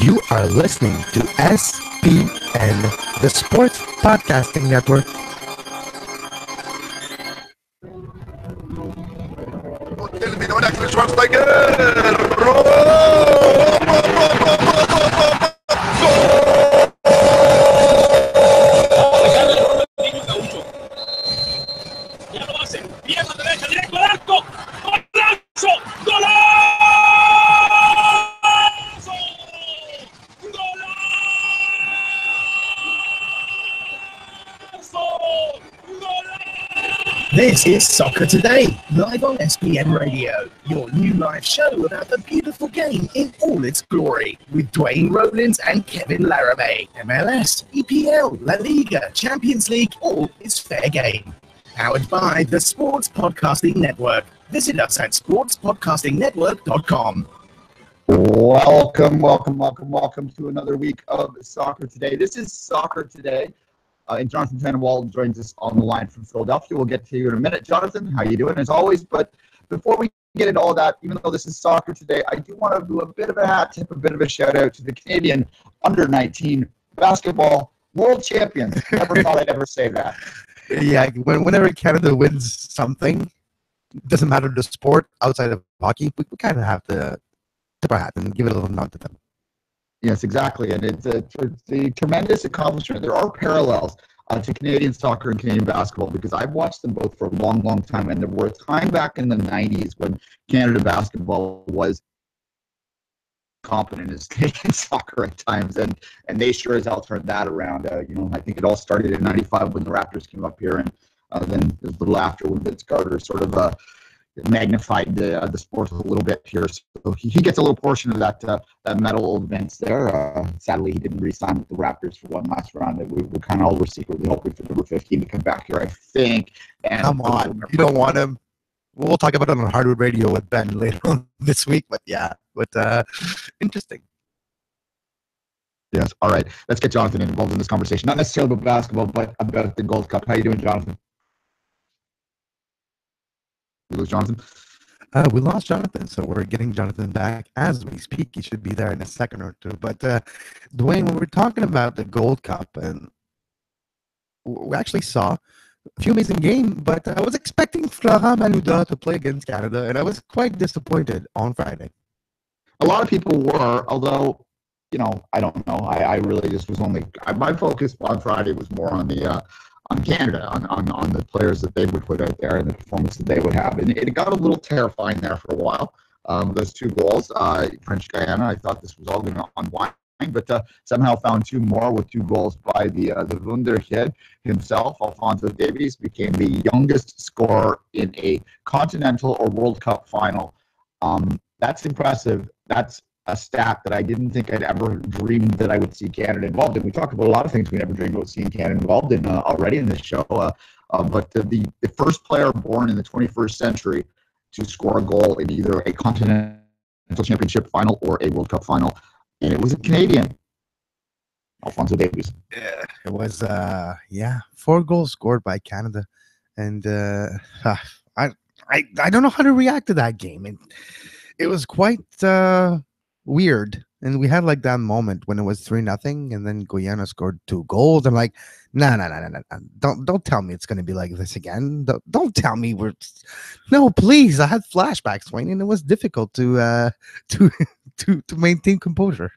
You are listening to SPN, the Sports Podcasting Network. This is Soccer Today, live on SPN Radio, your new live show about the beautiful game in all its glory, with Duane, Rollins and Kevin Laramee. MLS, EPL, La Liga, Champions League, all is fair game. Powered by the Sports Podcasting Network. Visit us at sportspodcastingnetwork.com. Welcome to another week of Soccer Today. This is Soccer Today. And Jonathan Tannenwald joins us on the line from Philadelphia. We'll get to you in a minute. Jonathan, how you doing as always? But before we get into all that, even though this is Soccer Today, I do want to do a bit of a hat tip, a bit of a shout out to the Canadian under-19 basketball world champions. Never thought I'd ever say that. Yeah, whenever Canada wins something, doesn't matter the sport outside of hockey, we kind of have to tip our hat and give it a little nod to them. Yes, exactly. And it's a tremendous accomplishment. There are parallels to Canadian soccer and Canadian basketball because I've watched them both for a long, long time. And there were a time back in the 90s when Canada basketball was competent as Canadian soccer at times. And they sure as hell turned that around. I think it all started in 95 when the Raptors came up here. And then a little after when Vince Carter sort of magnified the sport a little bit here, so he gets a little portion of that medal of Vince there. Sadly, he didn't re-sign with the Raptors for one last round. We kind of all were secretly hoping for number 15 to come back here, I think. And come on, you don't want him. We'll talk about it on Hardwood Radio with Ben later on this week. But interesting. Yes. All right. Let's get Jonathan involved in this conversation. Not necessarily about basketball, but about the Gold Cup. How you doing, Jonathan? We lose Jonathan? We lost Jonathan, so we're getting Jonathan back as we speak. He should be there in a second or two. But, Duane, when we're talking about the Gold Cup, and we actually saw a few amazing games, but I was expecting Florent Malouda to play against Canada, and I was quite disappointed on Friday. A lot of people were, although, I don't know. I really just was my focus on Friday was more on the on Canada, on the players that they would put out there and the performance that they would have. And it got a little terrifying there for a while. Those two goals, French Guiana, I thought this was all going to unwind, but somehow found two more with two goals by the Wunderkid himself. Alphonso Davies became the youngest scorer in a continental or World Cup final. That's impressive. That's a stat that I didn't think I'd ever dreamed that I would see Canada involved in. We talked about a lot of things we never dreamed about seeing Canada involved in already in this show. But the first player born in the 21st century to score a goal in either a continental championship final or a World Cup final, and it was a Canadian, Alphonso Davies. Yeah, it was 4 goals scored by Canada, and I don't know how to react to that game. It was quite weird, and we had like that moment when it was 3-0 and then Guyana scored 2 goals. I'm like, no, don't tell me it's going to be like this again. Don't tell me no, please. I had flashbacks, Wayne, and it was difficult to maintain composure.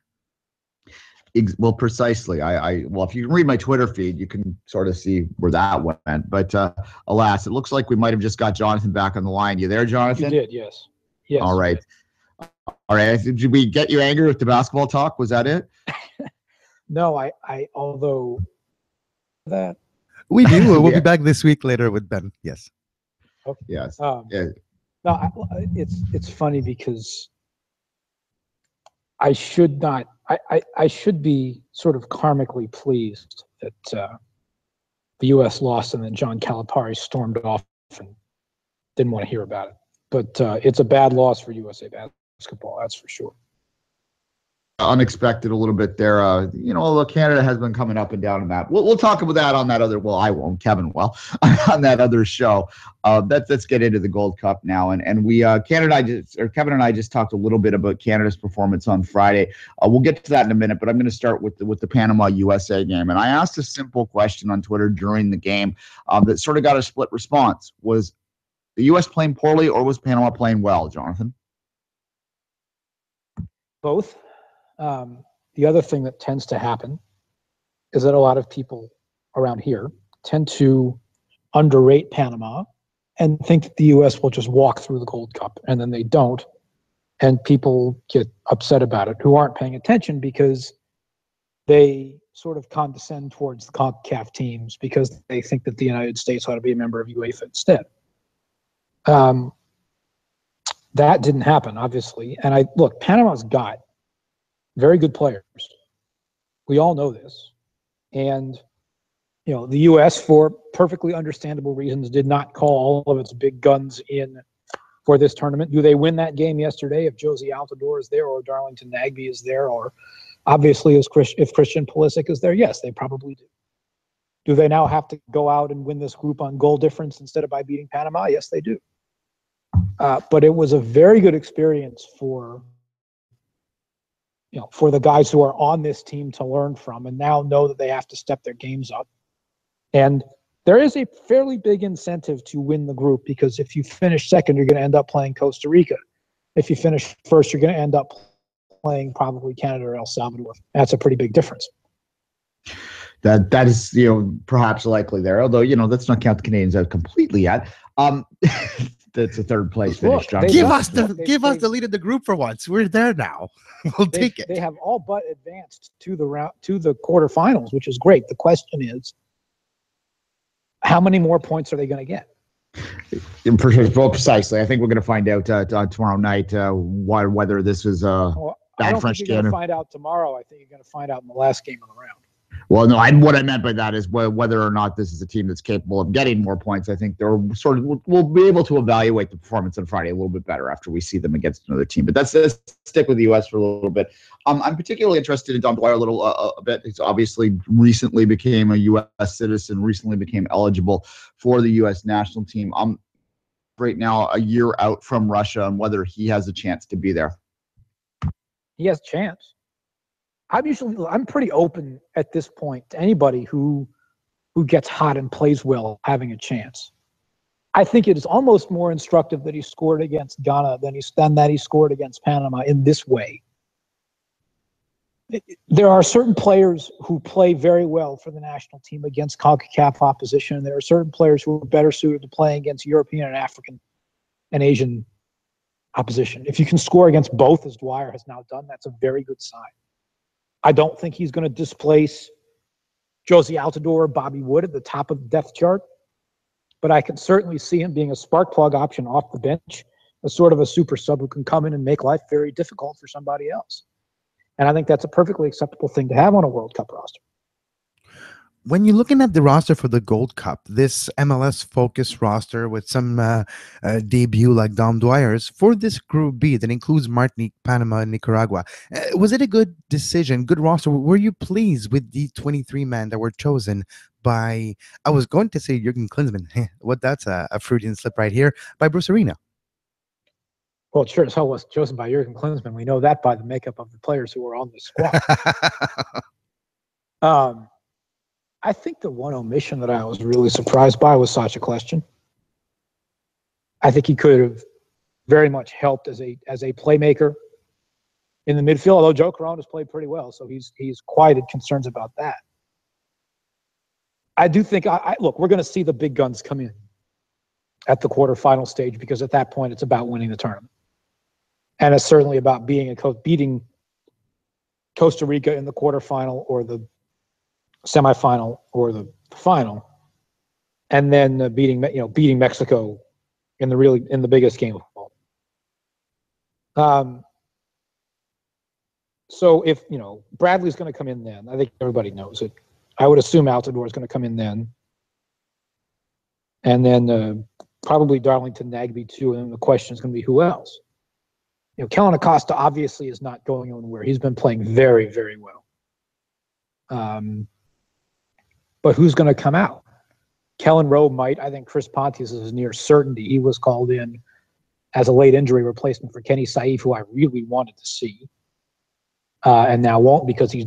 Well, precisely. Well, if you can read my Twitter feed, you can sort of see where that went. But alas, it looks like we might have just got Jonathan back on the line. You there, Jonathan? You did, yes. All right. Did we get you angry with the basketball talk? Was that it? No, I although that we do. We'll be back this week later with Ben. Yes. Okay. Yes. Yeah. No, it's funny because I should not. I should be sort of karmically pleased that the U.S. lost and then John Calipari stormed off and didn't want to hear about it. But it's a bad loss for USA basketball, that's for sure. unexpected a little bit there. Although Canada has been coming up and down in that. We'll talk about that on that other. Well, I won't. Kevin will on that other show. Let's get into the Gold Cup now, and we Kevin and I just talked a little bit about Canada's performance on Friday. We'll get to that in a minute, but I'm going to start with the Panama USA game, and I asked a simple question on Twitter during the game that sort of got a split response. Was the U.S. playing poorly, or was Panama playing well, Jonathan? Both. The other thing that tends to happen is that a lot of people around here tend to underrate Panama and think that the U.S. will just walk through the Gold Cup, and then they don't. And people get upset about it who aren't paying attention because they sort of condescend towards the CONCACAF teams because they think that the United States ought to be a member of UEFA instead. That didn't happen, obviously. And look, Panama's got very good players. We all know this. And, the U.S., for perfectly understandable reasons, did not call all of its big guns in for this tournament. Do they win that game yesterday if Josie Altidore is there or Darlington Nagbe is there or obviously if Christian Pulisic is there? Yes, they probably do. Do they now have to go out and win this group on goal difference instead of by beating Panama? Yes, they do. But it was a very good experience for the guys who are on this team to learn from and now know that they have to step their games up. And there is a fairly big incentive to win the group because if you finish second, you're going to end up playing Costa Rica. If you finish first, you're going to end up playing probably Canada or El Salvador. That's a pretty big difference. That is, perhaps likely there. Although, let's not count the Canadians out completely yet. That's a third place finish. Give us the lead of the group for once. We're there now. We'll take it. They have all but advanced to the quarterfinals, which is great. The question is, how many more points are they going to get? Precisely. I think we're going to find out tomorrow night whether this is bad French game. You're going to find out tomorrow. I think you're going to find out in the last game of the round. Well, no, what I meant by that is whether or not this is a team that's capable of getting more points. I think we'll be able to evaluate the performance on Friday a little bit better after we see them against another team. But let's stick with the U.S. for a little bit. I'm particularly interested in Dom Dwyer a bit. He's obviously recently became a U.S. citizen, recently became eligible for the U.S. national team. Right now, a year out from Russia, and whether he has a chance to be there. He has a chance. I'm pretty open at this point to anybody who gets hot and plays well having a chance. I think it is almost more instructive that he scored against Ghana than that he scored against Panama in this way. There are certain players who play very well for the national team against CONCACAF opposition, and there are certain players who are better suited to playing against European and African and Asian opposition. If you can score against both, as Dwyer has now done, that's a very good sign. I don't think he's going to displace Josie Altidore or Bobby Wood at the top of the depth chart, but I can certainly see him being a spark plug option off the bench, a sort of a super sub who can come in and make life very difficult for somebody else. And I think that's a perfectly acceptable thing to have on a World Cup roster. When you're looking at the roster for the Gold Cup, this MLS-focused roster with some debut like Dom Dwyer's, for this Group B that includes Martinique, Panama, and Nicaragua, was it a good decision, good roster? Were you pleased with the 23 men that were chosen by, I was going to say Jurgen Klinsmann, that's a Freudian slip right here, by Bruce Arena? Well, it sure as hell was chosen by Jurgen Klinsmann. We know that by the makeup of the players who were on the squad. I think the one omission that I was really surprised by was Sacha Kljestan. I think he could have very much helped as a playmaker in the midfield, although Joe Corona's played pretty well, so he's quieted concerns about that. I do think, look, we're going to see the big guns come in at the quarterfinal stage because at that point it's about winning the tournament. And it's certainly about beating Costa Rica in the quarterfinal or the semifinal or the final, and then beating Mexico in the biggest game of all. So if Bradley's going to come in then, I think everybody knows it. I would assume Altidore is going to come in then, and then probably Darlington Nagbe too. And then the question is going to be who else. Kellen Acosta obviously is not going anywhere. He's been playing very, very well. But who's going to come out? Kellen Rowe might. I think Chris Pontius is near certainty. He was called in as a late injury replacement for Kenny Saif, who I really wanted to see, and now won't because he's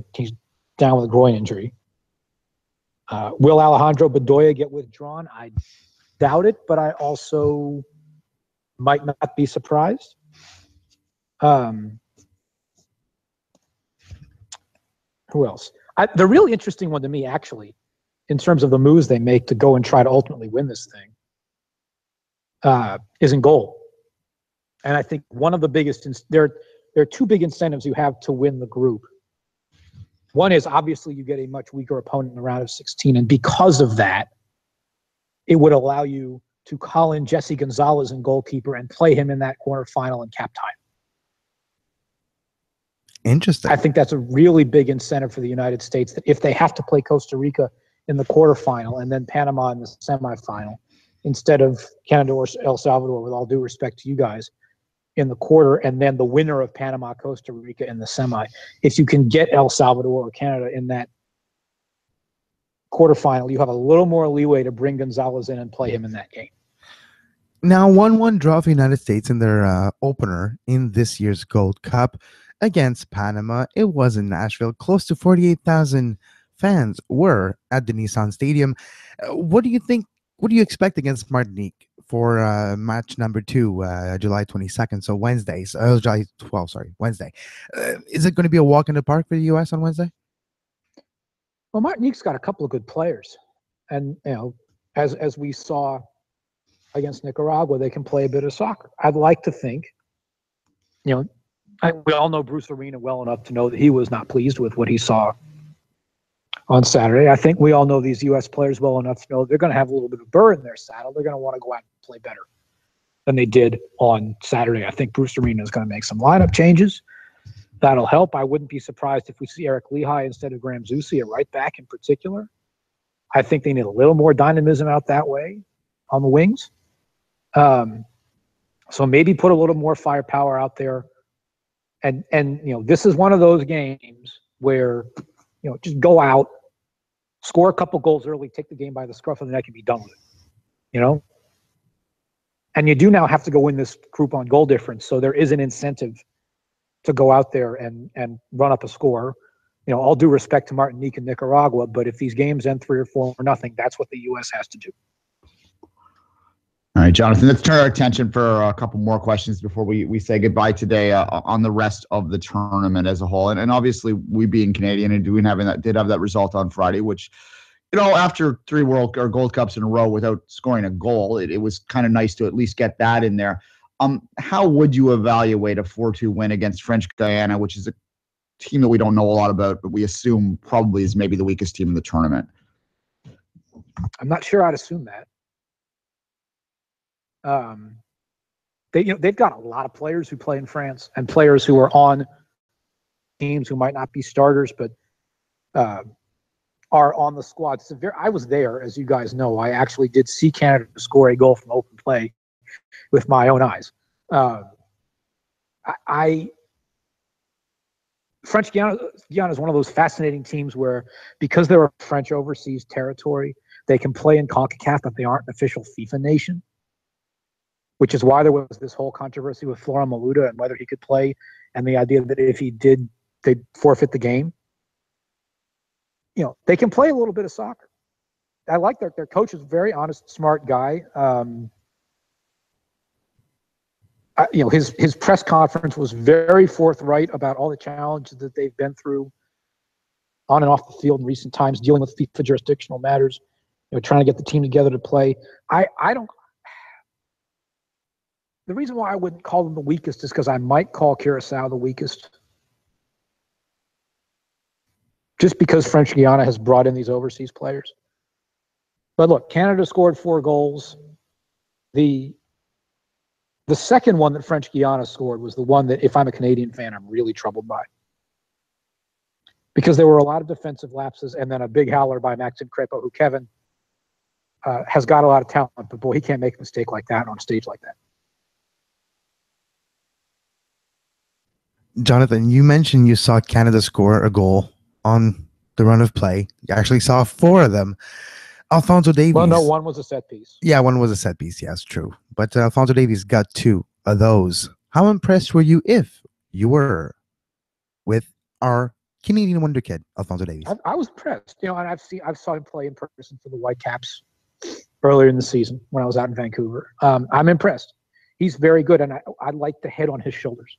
down with a groin injury. Will Alejandro Bedoya get withdrawn? I doubt it, but I also might not be surprised. Who else? The really interesting one to me, actually, in terms of the moves they make to go and try to ultimately win this thing, is in goal. And I think one of the biggest, there are two big incentives you have to win the group. One is obviously you get a much weaker opponent in the round of 16, and because of that, it would allow you to call in Jesse Gonzalez and goalkeeper and play him in that quarterfinal and cap time. Interesting. I think that's a really big incentive for the United States, that if they have to play Costa Rica in the quarterfinal and then Panama in the semifinal, instead of Canada or El Salvador, with all due respect to you guys, in the quarter, and then the winner of Panama, Costa Rica in the semi. If you can get El Salvador or Canada in that quarterfinal, you have a little more leeway to bring Gonzalez in and play him in that game. Now, 1-1 draw for United States in their opener in this year's Gold Cup against Panama. It was in Nashville. Close to 48,000 fans were at the Nissan Stadium. What do you think? What do you expect against Martinique for match number 2, July 22nd? So Wednesday, July 12th, sorry, Wednesday. Is it going to be a walk in the park for the U.S. on Wednesday? Well, Martinique's got a couple of good players. And, as we saw against Nicaragua, they can play a bit of soccer. I'd like to think, we all know Bruce Arena well enough to know that he was not pleased with what he saw on Saturday. I think we all know these U.S. players well enough to know they're going to have a little bit of burr in their saddle. They're going to want to go out and play better than they did on Saturday. I think Bruce Arena is going to make some lineup changes. That'll help. I wouldn't be surprised if we see Eric Lehigh instead of Graham Zusi, a right back in particular. I think they need a little more dynamism out that way on the wings. So maybe put a little more firepower out there. And this is one of those games where, just go out, score a couple goals early, take the game by the scruff of the neck, and be done with it. And you do now have to go win this group on goal difference, so there is an incentive to go out there and run up a score. All due respect to Martinique and Nicaragua, but if these games end 3 or 4-0, that's what the U.S. has to do. All right, Jonathan, let's turn our attention for a couple more questions before we say goodbye today on the rest of the tournament as a whole. And obviously, we being Canadian and did have that result on Friday, which, after 3 World or Gold Cups in a row without scoring a goal, it was kind of nice to at least get that in there. How would you evaluate a 4-2 win against French Guiana, which is a team that we don't know a lot about, but we assume probably is maybe the weakest team in the tournament? I'm not sure I'd assume that. They've got a lot of players who play in France and players who are on teams who might not be starters, but are on the squad. I was there, as you guys know. I actually did see Canada score a goal from open play with my own eyes. French Guiana is one of those fascinating teams where, because they're a French overseas territory, they can play in CONCACAF, but they aren't an official FIFA nation, which is why there was this whole controversy with Florent Malouda and whether he could play, and the idea that if he did, they'd forfeit the game. They can play a little bit of soccer. I like their coach is a very honest, smart guy. His press conference was very forthright about all the challenges that they've been through on and off the field in recent times, dealing with FIFA jurisdictional matters, trying to get the team together to play. The reason why I wouldn't call them the weakest is because I might call Curacao the weakest. Just because French Guiana has brought in these overseas players. But look, Canada scored 4 goals. The second one that French Guiana scored was the one that, if I'm a Canadian fan, I'm really troubled by. Because there were a lot of defensive lapses and then a big howler by Maxime Crépeau, who Kevin has got a lot of talent, but, boy, he can't make a mistake like that on a stage like that. Jonathan, you mentioned you saw Canada score a goal on the run of play. You actually saw 4 of them. Alphonso Davies. Well, no, one was a set piece. Yeah, one was a set piece. Yes, true. But Alphonso Davies got 2 of those. How impressed were you, if you were, with our Canadian wonder kid, Alphonso Davies? I was impressed. And I've saw him play in person for the Whitecaps earlier in the season when I was out in Vancouver. I'm impressed. He's very good, and I like the head on his shoulders.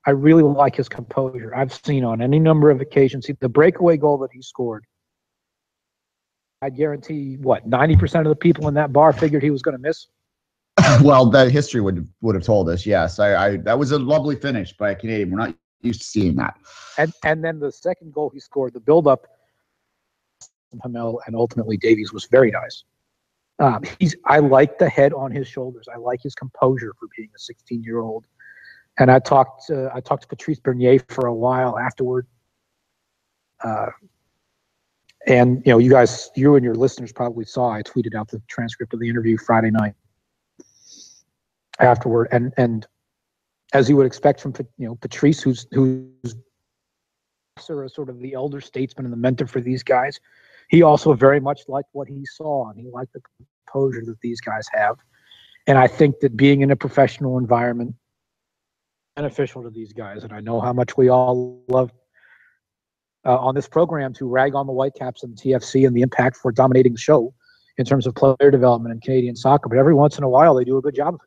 I really like his composure. I've seen on any number of occasions the breakaway goal that he scored. I guarantee 90% of the people in that bar figured he was going to miss. Well, that history would have told us. Yes, I that was a lovely finish by a Canadian. We're not used to seeing that. And then the second goal he scored, the build-up, Hamel and ultimately Davies, was very nice. I like the head on his shoulders. I like his composure for being a 16-year-old. And I talked to Patrice Bernier for a while afterward. And you and your listeners probably saw I tweeted out the transcript of the interview Friday night afterward. And as you would expect from Patrice, who's sort of the elder statesman and the mentor for these guys, he also very much liked what he saw, and he liked the composure that these guys have. And I think that being in a professional environment beneficial to these guys. And I know how much we all love on this program to rag on the Whitecaps and the TFC and the impact for dominating the show in terms of player development in Canadian soccer. But every once in a while, they do a good job of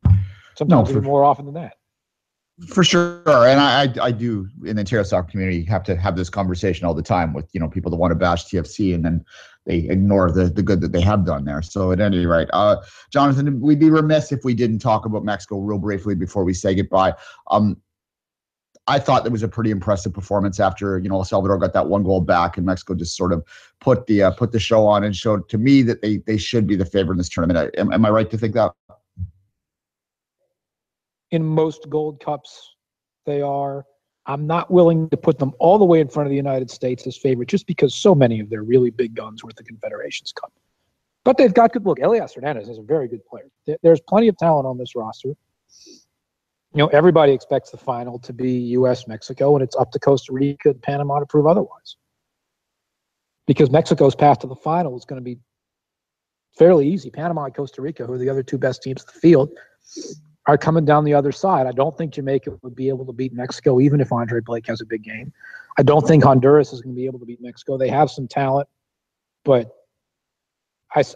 it. Sometimes even more often than that. For sure. And I do, in the Ontario soccer community, have to have this conversation all the time with, people that want to bash TFC and then they ignore the good that they have done there. So at any rate, Jonathan, we'd be remiss if we didn't talk about Mexico real briefly before we say goodbye. I thought there was a pretty impressive performance after, El Salvador got that 1 goal back and Mexico just sort of put the show on and showed to me that they should be the favorite in this tournament. Am I right to think that? In most Gold Cups, they are. I'm not willing to put them all the way in front of the United States as favorite just because so many of their really big guns were at the Confederations Cup. But they've got good look. Elias Hernandez is a very good player. There's plenty of talent on this roster. Everybody expects the final to be U.S.-Mexico, and it's up to Costa Rica and Panama to prove otherwise. Because Mexico's path to the final is going to be fairly easy. Panama and Costa Rica, who are the other 2 best teams in the field, are coming down the other side. I don't think Jamaica would be able to beat Mexico, even if Andre Blake has a big game. I don't think Honduras is going to be able to beat Mexico. They have some talent, but if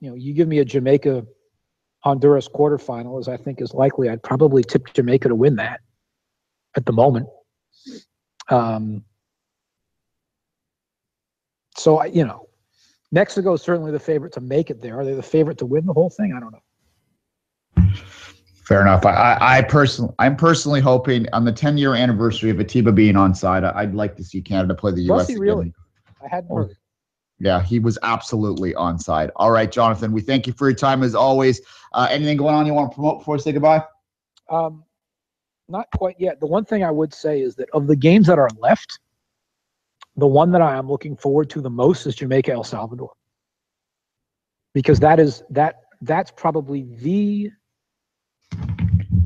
you give me a Jamaica Honduras quarterfinal, as I think is likely, I'd probably tip Jamaica to win that at the moment. Mexico is certainly the favorite to make it there. Are they the favorite to win the whole thing? I don't know. Fair enough. I'm personally hoping on the 10-year anniversary of Atiba being onside, I'd like to see Canada play the U.S. again. Really? I hadn't heard. Yeah, he was absolutely onside. All right, Jonathan, we thank you for your time as always. Anything going on you want to promote before we say goodbye? Not quite yet. The one thing I would say is that of the games that are left, the one that I am looking forward to the most is Jamaica El Salvador, because that's probably the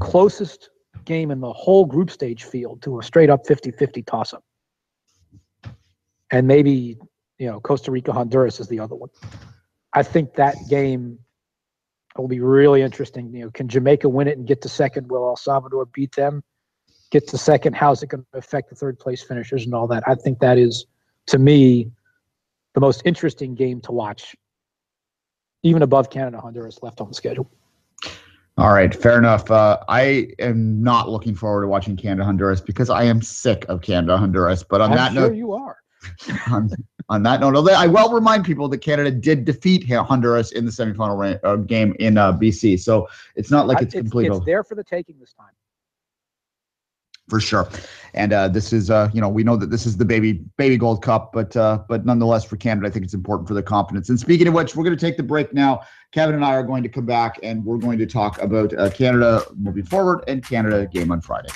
closest game in the whole group stage field to a straight up 50-50 toss up. And maybe, Costa Rica, Honduras is the other one. I think that game will be really interesting. Can Jamaica win it and get to second? Will El Salvador beat them? Get to second? How's it going to affect the third place finishers and all that? I think that is, to me, the most interesting game to watch, even above Canada, Honduras left on the schedule. All right, fair enough. I am not looking forward to watching Canada Honduras because I am sick of Canada Honduras. But on that note, you are. on that note, I will remind people that Canada did defeat Honduras in the semifinal game in BC. So it's not like it's complete. It's there for the taking this time. For sure. And this is, we know that this is the baby Gold Cup, but nonetheless for Canada, I think it's important for their confidence. And speaking of which, we're going to take the break now. Kevin and I are going to come back and we're going to talk about Canada moving forward and Canada game on Friday.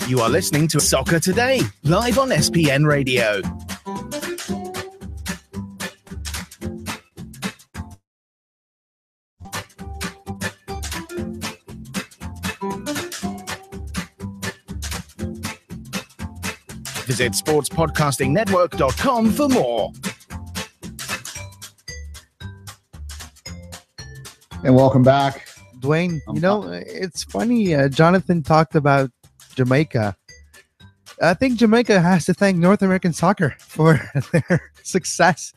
You are listening to Soccer Today, live on SPN Radio. Visit sportspodcastingnetwork.com for more. And welcome back. Duane, it's funny. Jonathan talked about Jamaica. I think Jamaica has to thank North American soccer for their success.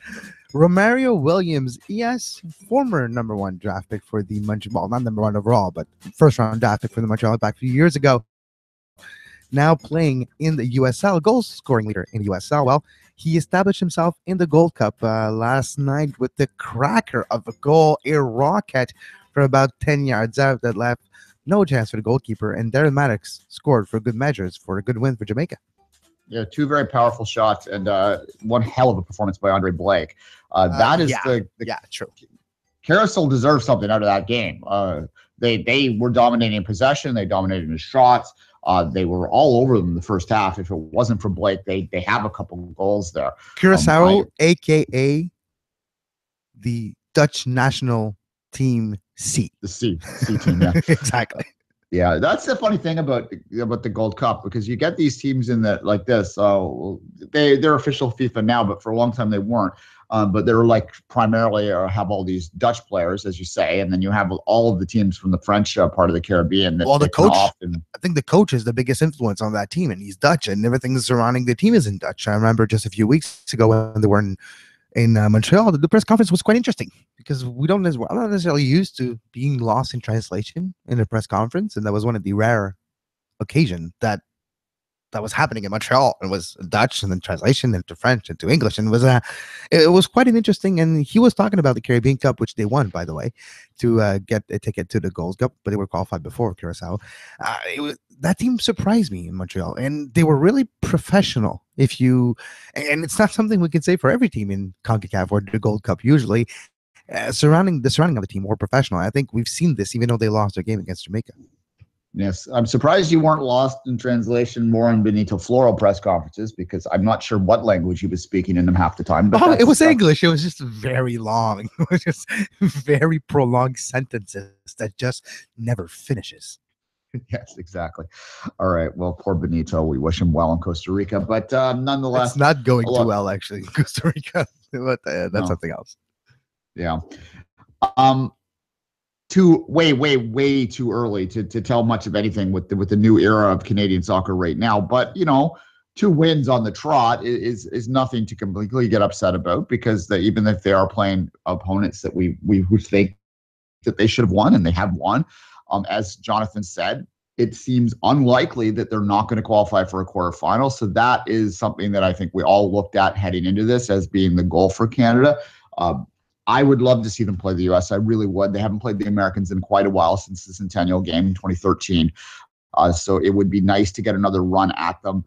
Romario Williams, yes, former number one draft pick for the Montreal, not number one overall, but first round draft pick for the Montreal back a few years ago. Now playing in the USL, goal scoring leader in the USL. Well, he established himself in the Gold Cup last night with the cracker of a goal, a rocket from about 10 yards out that left no chance for the goalkeeper. And Darren Maddox scored for good measures for a good win for Jamaica. Yeah, two very powerful shots and one hell of a performance by Andre Blake. True. Carousel deserves something out of that game. They were dominating in possession. They dominated in shots. They were all over them the first half. If it wasn't for Blake, they have a couple of goals there. Curaçao, a.k.a. the Dutch national team C. The C team, yeah. Exactly. Yeah, that's the funny thing about the Gold Cup, because you get these teams in that like this. They're official FIFA now, but for a long time they weren't. But they're like primarily have all these Dutch players, as you say, and then you have all of the teams from the French part of the Caribbean. Well, the coach, I think the coach is the biggest influence on that team, and he's Dutch, and everything surrounding the team is in Dutch. I remember just a few weeks ago when they were in Montreal, the press conference was quite interesting because I'm not necessarily used to being lost in translation in a press conference, and that was one of the rare occasions that was happening in Montreal. It was Dutch and then translation into French into English, and it was quite an interesting. And he was talking about the Caribbean Cup, which they won, by the way, to get a ticket to the Gold Cup, but they were qualified before Curaçao. That team surprised me in Montreal, and they were really professional. And it's not something we can say for every team in CONCACAF or the Gold Cup. Usually, surrounding of the team were professional. I think we've seen this, even though they lost their game against Jamaica. Yes, I'm surprised you weren't lost in translation more on Benito Floro press conferences, because I'm not sure what language he was speaking in them half the time. But it was English. It was just very long. It was just very prolonged sentences that just never finishes. Yes, exactly. All right. Well, poor Benito. We wish him well in Costa Rica, but nonetheless, it's not going too well actually in Costa Rica. But that's something else. Yeah. Way too early to tell much of anything with the new era of Canadian soccer right now. But 2 wins on the trot is nothing to completely get upset about, because even if they are playing opponents that we think that they should have won, and they have won, as Jonathan said, it seems unlikely that they're not going to qualify for a quarterfinal. So that is something that I think we all looked at heading into this as being the goal for Canada. I would love to see them play the U.S. I really would. They haven't played the Americans in quite a while, since the Centennial game in 2013. So it would be nice to get another run at them,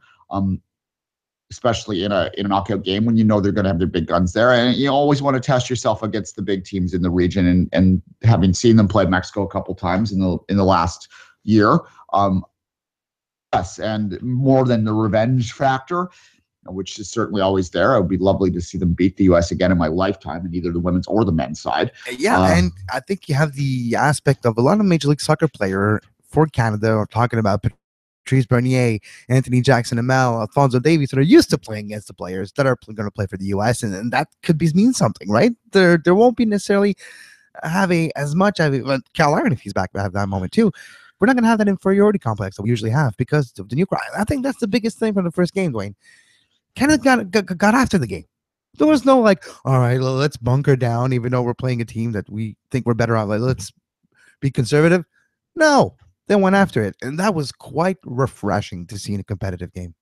especially in a knockout game when they're going to have their big guns there. And you always want to test yourself against the big teams in the region. And having seen them play Mexico a couple times in the last year, yes, and more than the revenge factor, which is certainly always there. It would be lovely to see them beat the U.S. again in my lifetime, in either the women's or the men's side. Yeah, and I think you have the aspect of a lot of Major League Soccer player for Canada are talking about Patrice Bernier, Anthony Jackson-Amel, Alphonso Davies, that are used to playing against the players that are going to play for the U.S., and that could mean something, right? There won't be necessarily having as much of it. Cal Iron, if he's back, will have that moment too. We're not going to have that inferiority complex that we usually have because of the new crowd. I think that's the biggest thing from the first game, Duane. Canada got after the game. There was no all right, let's bunker down, even though we're playing a team that we think we're better on. Let's be conservative. No, they went after it, and that was quite refreshing to see in a competitive game.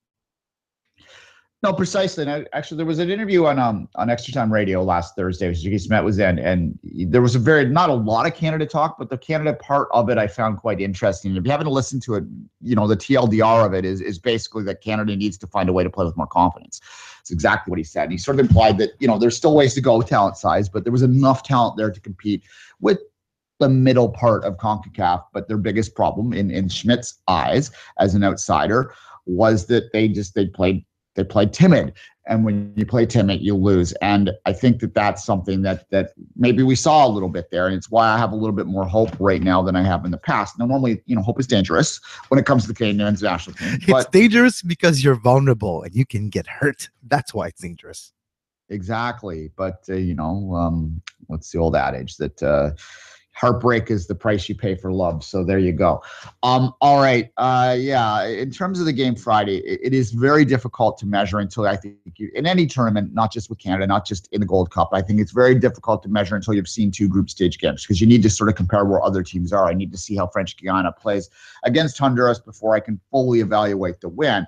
No, precisely. And actually, there was an interview on Extra Time Radio last Thursday, which Jiggy Smet was in, and there was not a lot of Canada talk, but the Canada part of it I found quite interesting. If you haven't listened to it, the TLDR of it is basically that Canada needs to find a way to play with more confidence. It's exactly what he said. And he sort of implied that, there's still ways to go talent size, but there was enough talent there to compete with the middle part of CONCACAF. But their biggest problem in Schmidt's eyes as an outsider was that they played they played timid. And when you play timid, you lose. And I think that that's something that maybe we saw a little bit there. And it's why I have a little bit more hope right now than I have in the past. Now, normally, hope is dangerous when it comes to the Canadian men's national team. It's dangerous because you're vulnerable and you can get hurt. That's why it's dangerous. Exactly. But, what's the old adage that heartbreak is the price you pay for love. So there you go. All right. In terms of the game Friday, it is very difficult to measure until I think in any tournament, not just with Canada, not just in the Gold Cup. I think it's very difficult to measure until you've seen 2 group stage games because you need to sort of compare where other teams are. I need to see how French Guiana plays against Honduras before I can fully evaluate the win.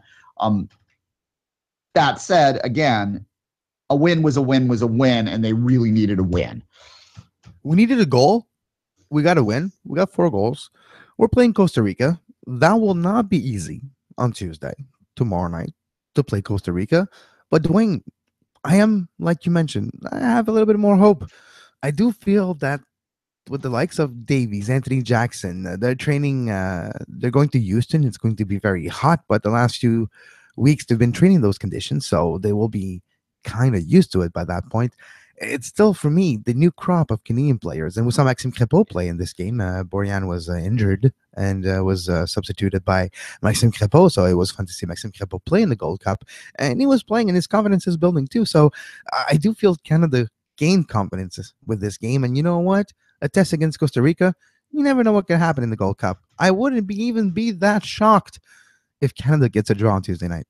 That said, again, a win was a win, and they really needed a win. We needed a goal. We got a win. We got 4 goals. We're playing Costa Rica. That will not be easy on Tuesday, tomorrow night, to play Costa Rica. But Duane, I am, like you mentioned, I have a little bit more hope. I do feel that with the likes of Davies, Anthony Jackson, they're training, they're going to Houston. It's going to be very hot, but the last few weeks they've been training those conditions, so they will be kind of used to it by that point. It's still, for me, the new crop of Canadian players. And we saw Maxime Crépeau play in this game. Borjan was injured and was substituted by Maxime Crépeau. So it was fun to see Maxime Crépeau play in the Gold Cup. And he was playing, and his confidence is building too. So I do feel Canada gained confidence with this game. And you know what? A test against Costa Rica, you never know what can happen in the Gold Cup. I wouldn't even be that shocked if Canada gets a draw on Tuesday night.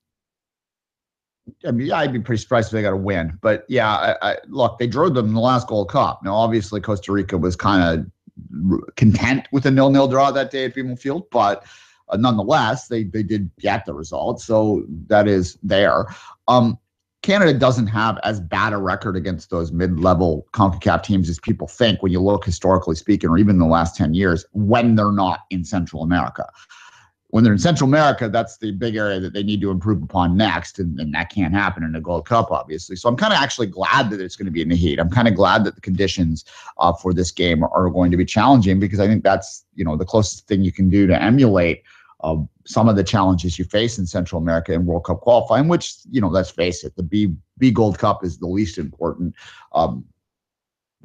I mean, I'd be pretty surprised if they got a win. But yeah, look, they drove them in the last Gold Cup. Now, obviously, Costa Rica was kind of content with a 0-0 draw that day at BMO Field, but nonetheless, they did get the result. So that is there. Canada doesn't have as bad a record against those mid-level CONCACAF teams as people think when you look historically speaking, or even in the last 10 years, when they're not in Central America. When they're in Central America, that's the big area that they need to improve upon next, and that can't happen in the Gold Cup, obviously. So I'm kind of actually glad that it's going to be in the heat. I'm kind of glad that the conditions for this game are going to be challenging, because I think that's the closest thing you can do to emulate some of the challenges you face in Central America in World Cup qualifying, which, let's face it, the B Gold Cup is the least important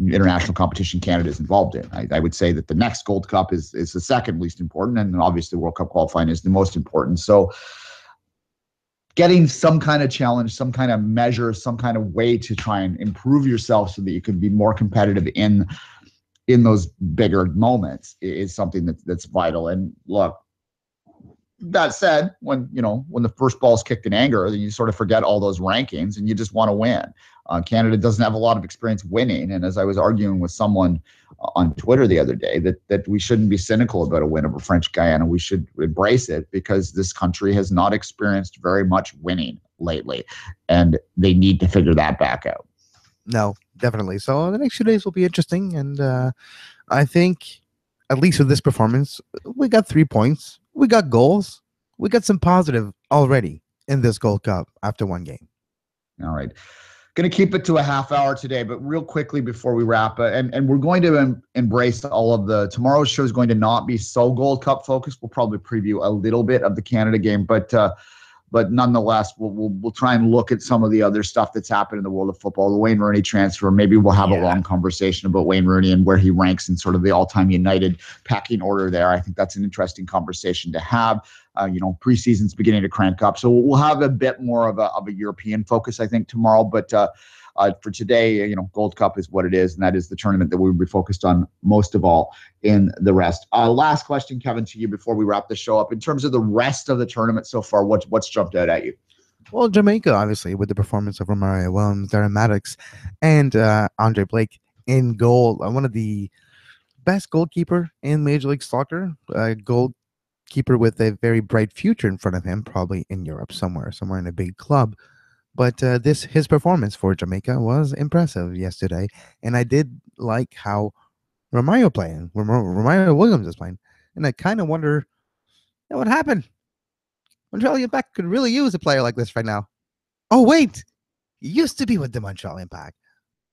international competition Canada is involved in. I would say that the next Gold Cup is the second least important, and obviously World Cup qualifying is the most important. So getting some kind of challenge, some kind of measure, some kind of way to try and improve yourself so that you can be more competitive in those bigger moments is something that's vital. And look, that said, when the first ball is kicked in anger, then you sort of forget all those rankings and you just want to win. Canada doesn't have a lot of experience winning. And as I was arguing with someone on Twitter the other day, that we shouldn't be cynical about a win over French Guiana. We should embrace it, because this country has not experienced very much winning lately, and they need to figure that back out. No, definitely. So the next few days will be interesting. And I think, at least with this performance, we got 3 points. We got goals. We got some positive already in this Gold Cup after one game. All right. Going to keep it to a half hour today, but real quickly before we wrap, and we're going to embrace all of tomorrow's show is going to not be so Gold Cup focused. We'll probably preview a little bit of the Canada game, but nonetheless, we'll try and look at some of the other stuff that's happened in the world of football. The Wayne Rooney transfer, maybe we'll have a long conversation about Wayne Rooney and where he ranks in sort of the all-time United pecking order there. I think that's an interesting conversation to have. Preseason's beginning to crank up, so we'll have a bit more of a European focus, I think, tomorrow. But for today, Gold Cup is what it is, and that is the tournament that we will be focused on most of all in the rest. Last question, Kevin, to you before we wrap the show up. In terms of the rest of the tournament so far, what's jumped out at you? Well, Jamaica, obviously, with the performance of Romario Williams, Darren Maddox, and Andre Blake in goal. One of the best goalkeeper in Major League Soccer, goalkeeper with a very bright future in front of him, probably in Europe somewhere in a big club. But his performance for Jamaica was impressive yesterday, and I did like how Romario Williams is playing, and I kind of wonder what happened. Montreal Impact could really use a player like this right now. Oh wait, he used to be with the Montreal Impact,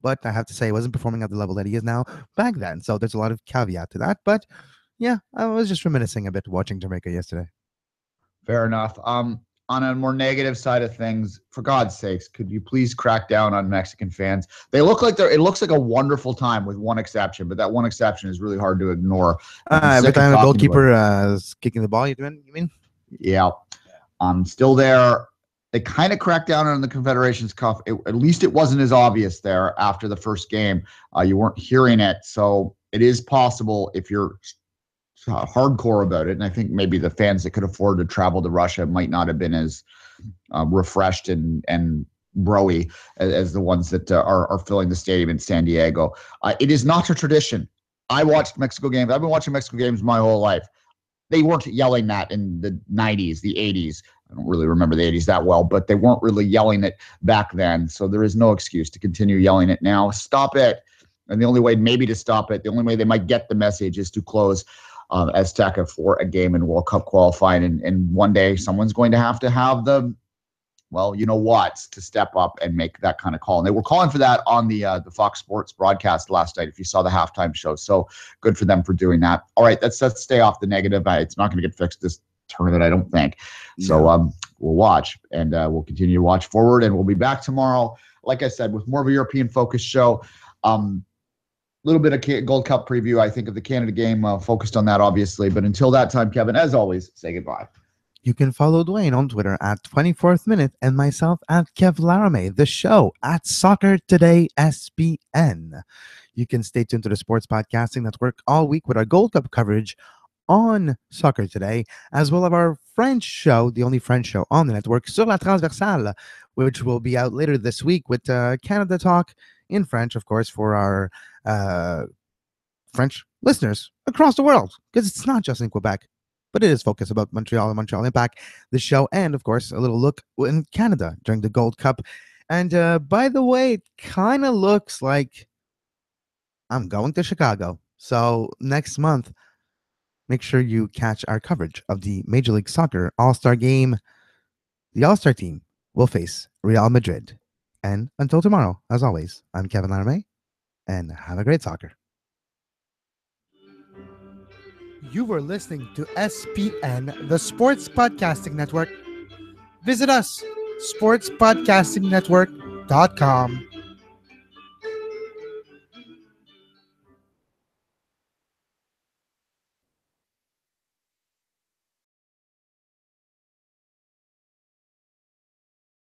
but I have to say he wasn't performing at the level that he is now back then. So there's a lot of caveat to that. But yeah, I was just reminiscing a bit watching Jamaica yesterday. Fair enough. on a more negative side of things, for God's sakes, could you please crack down on Mexican fans? It looks like a wonderful time with one exception, but that one exception is really hard to ignore. Every time the goalkeeper is kicking the ball, you mean? Yeah. Still there. They kind of cracked down on the Confederations Cup. At least it wasn't as obvious there after the first game. You weren't hearing it. So it is possible if you're hardcore about it. And I think maybe the fans that could afford to travel to Russia might not have been as refreshed and broy as the ones that are filling the stadium in San Diego. It is not a tradition. I watched Mexico games. I've been watching Mexico games my whole life. They weren't yelling that in the 90s, the 80s. I don't really remember the 80s that well, but they weren't really yelling it back then. So there is no excuse to continue yelling it now. Stop it. And the only way maybe to stop it, the only way they might get the message is to close Azteca for a game in World Cup qualifying. And one day someone's going to have the, well, you know what, to step up and make that kind of call. And they were calling for that on the Fox Sports broadcast last night, if you saw the halftime show. So good for them for doing that. All right, let's stay off the negative. It's not going to get fixed this tournament, I don't think. So we'll watch, and we'll continue to watch forward, and we'll be back tomorrow, like I said, with more of a European-focused show. Little bit of Gold Cup preview, I think, of the Canada game, focused on that, obviously. But until that time, Kevin, as always, say goodbye. You can follow Duane on Twitter at 24th Minute and myself at Kev Laramee, the show at Soccer Today SPN. You can stay tuned to the Sports Podcasting Network all week with our Gold Cup coverage on Soccer Today, as well as our French show, the only French show on the network, Sur la Transversale, which will be out later this week with Canada Talk in French, of course, for our French listeners across the world, because it's not just in Quebec, but it is focused about Montreal and Montreal Impact, the show, and of course a little look in Canada during the Gold Cup. And by the way, it kind of looks like I'm going to Chicago, so next month make sure you catch our coverage of the Major League Soccer All-Star Game. The All-Star team will face Real Madrid. And until tomorrow, as always, I'm Kevin Laramee, and have a great soccer. You were listening to SPN, the Sports Podcasting Network. Visit us, sportspodcastingnetwork.com.